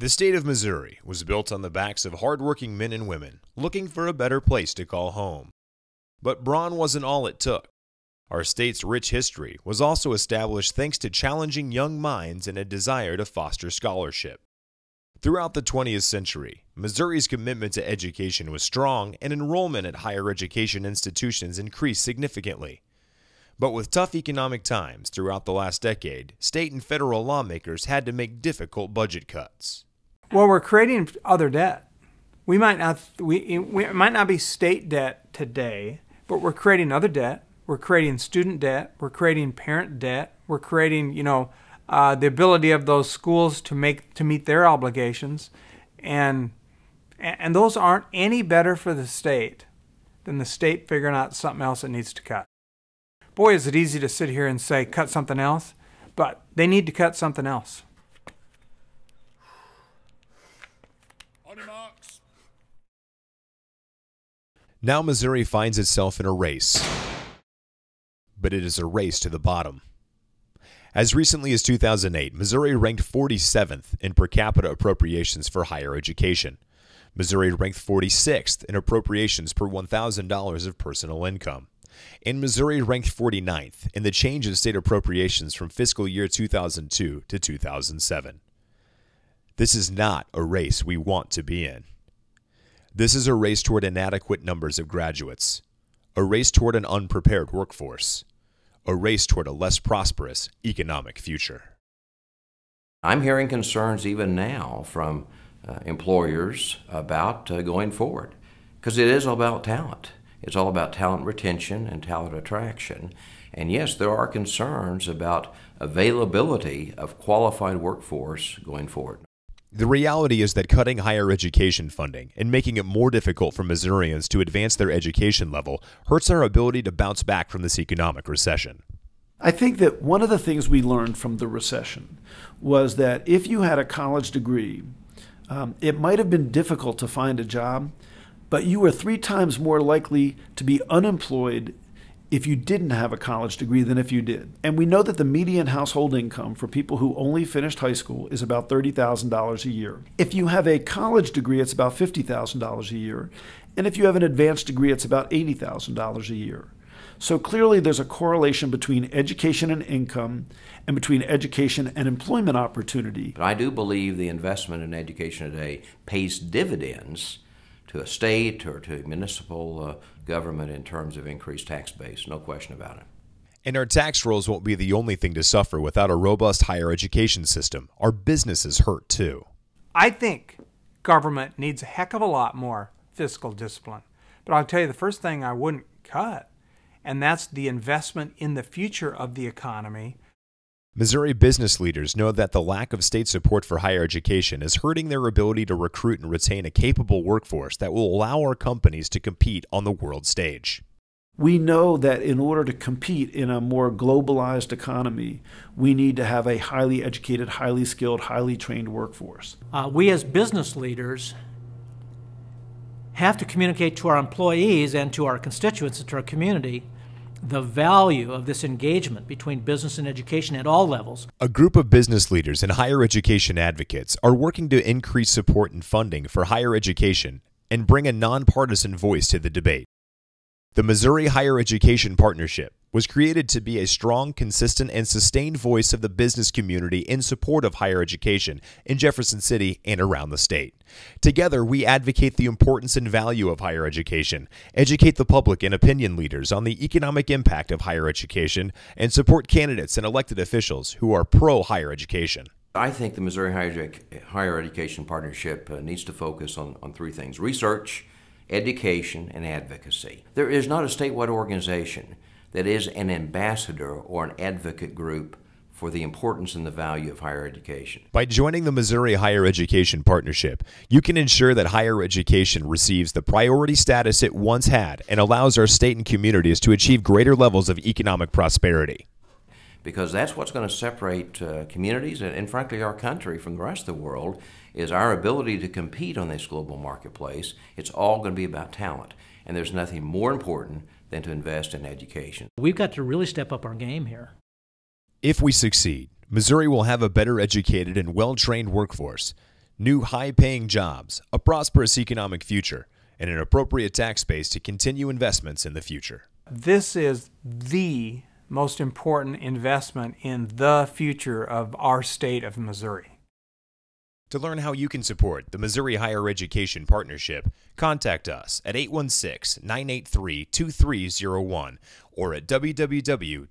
The state of Missouri was built on the backs of hardworking men and women looking for a better place to call home. But brawn wasn't all it took. Our state's rich history was also established thanks to challenging young minds and a desire to foster scholarship. Throughout the 20th century, Missouri's commitment to education was strong and enrollment at higher education institutions increased significantly. But with tough economic times throughout the last decade, state and federal lawmakers had to make difficult budget cuts. Well, we're creating other debt. We might not be state debt today, but we're creating other debt. We're creating student debt. We're creating parent debt. We're creating, the ability of those schools to meet their obligations, and those aren't any better for the state than the state figuring out something else it needs to cut. Boy, is it easy to sit here and say cut something else, but they need to cut something else. On your marks. Now Missouri finds itself in a race, but it is a race to the bottom. As recently as 2008, Missouri ranked 47th in per capita appropriations for higher education. Missouri ranked 46th in appropriations per $1,000 of personal income. And Missouri ranked 49th in the change in state appropriations from fiscal year 2002 to 2007. This is not a race we want to be in. This is a race toward inadequate numbers of graduates, a race toward an unprepared workforce, a race toward a less prosperous economic future. I'm hearing concerns even now from employers about going forward, because it is all about talent. It's all about talent retention and talent attraction. And yes, there are concerns about availability of qualified workforce going forward. The reality is that cutting higher education funding and making it more difficult for Missourians to advance their education level hurts our ability to bounce back from this economic recession. I think that one of the things we learned from the recession was that if you had a college degree, it might have been difficult to find a job, but you were 3 times more likely to be unemployed if you didn't have a college degree than if you did. And we know that the median household income for people who only finished high school is about $30,000 a year. If you have a college degree, it's about $50,000 a year. And if you have an advanced degree, it's about $80,000 a year. So clearly there's a correlation between education and income and between education and employment opportunity. But I do believe the investment in education today pays dividends to a state or to municipal government in terms of increased tax base, no question about it. And our tax rolls won't be the only thing to suffer without a robust higher education system. Our businesses hurt too. I think government needs a heck of a lot more fiscal discipline. But I'll tell you the first thing I wouldn't cut, and that's the investment in the future of the economy. Missouri business leaders know that the lack of state support for higher education is hurting their ability to recruit and retain a capable workforce that will allow our companies to compete on the world stage. We know that in order to compete in a more globalized economy, we need to have a highly educated, highly skilled, highly trained workforce. We as business leaders have to communicate to our employees and to our constituents and to our community the value of this engagement between business and education at all levels. A group of business leaders and higher education advocates are working to increase support and funding for higher education and bring a nonpartisan voice to the debate. The Missouri Higher Education Partnership was created to be a strong, consistent, and sustained voice of the business community in support of higher education in Jefferson City and around the state. Together, we advocate the importance and value of higher education, educate the public and opinion leaders on the economic impact of higher education, and support candidates and elected officials who are pro-higher education. I think the Missouri Higher Education Partnership needs to focus on 3 things: research, education, and advocacy. There is not a statewide organization that is an ambassador or an advocate group for the importance and the value of higher education. By joining the Missouri Higher Education Partnership, you can ensure that higher education receives the priority status it once had and allows our state and communities to achieve greater levels of economic prosperity. Because that's what's going to separate communities and frankly our country from the rest of the world, is our ability to compete on this global marketplace. It's all going to be about talent, and there's nothing more important than to invest in education. We've got to really step up our game here. If we succeed, Missouri will have a better educated and well-trained workforce, new high-paying jobs, a prosperous economic future, and an appropriate tax base to continue investments in the future. This is the most important investment in the future of our state of Missouri. To learn how you can support the Missouri Higher Education Partnership, contact us at 816-983-2301 or at www.mohep.org.